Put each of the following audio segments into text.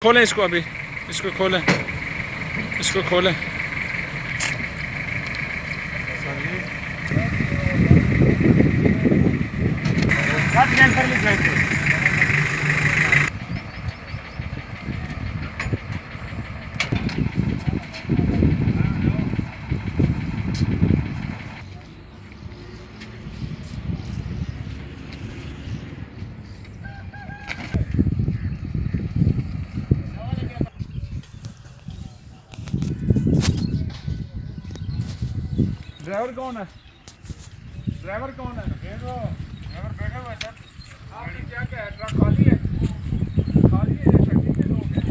खोलें इसको, अभी इसको खोलें, इसको खोलें। ड्राइवर कौन है? ड्राइवर कौन है? ड्राइवर बैठा हुआ है सर। आपकी क्या क्या है? ट्रक खाली है? खाली है या टट्टी के लोग हैं?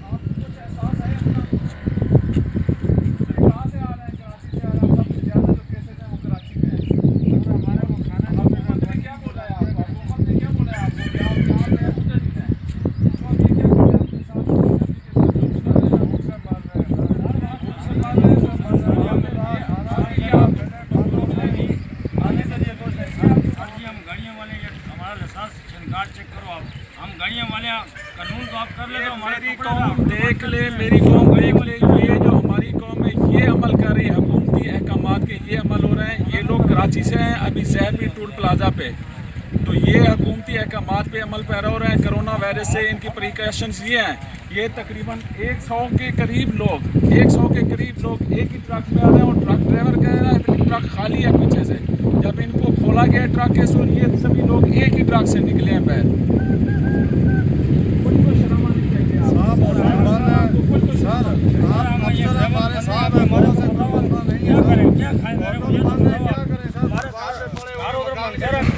आपको कुछ एहसास है अपना? कहाँ से आ रहे हैं? कराची से आ रहे हैं। सबसे ज़्यादा जो केसेस हैं वो कराची में हैं। हमारा वो खाना हुकूमत ने क्या बोला है आपको? हुकूमत ने क्या बोला है आपको कि आप यहाँ पे उधर ही हैं? चेक करो आप, हम गाड़ियाँ वाले कानून तो आप कर ले, तो मेरी कौम देख ले, मेरी कौम देख ले, ये जो हमारी कौम है ये अमल कर रही है, हुकूमती अहकामात के ये अमल हो रहे हैं। ये लोग कराची से हैं, अभी जहरवी टूल प्लाजा पे, तो ये हुकूमती अहकामात पे अमल पैरा हो रहे हैं। कोरोना वायरस से इनकी प्रिकॉशंस ये हैं। ये तकरीबन 100 के करीब लोग एक ही ट्रक में आ रहे हैं और ट्रक ड्राइवर कह रहा है ट्रक खाली है पीछे से। जब इनको खोला गया ट्रक के सो ये सभी लोग एक ही ट्रक से निकले हैं बैर। कुछ तो शर्म आनी चाहिए क्या करें,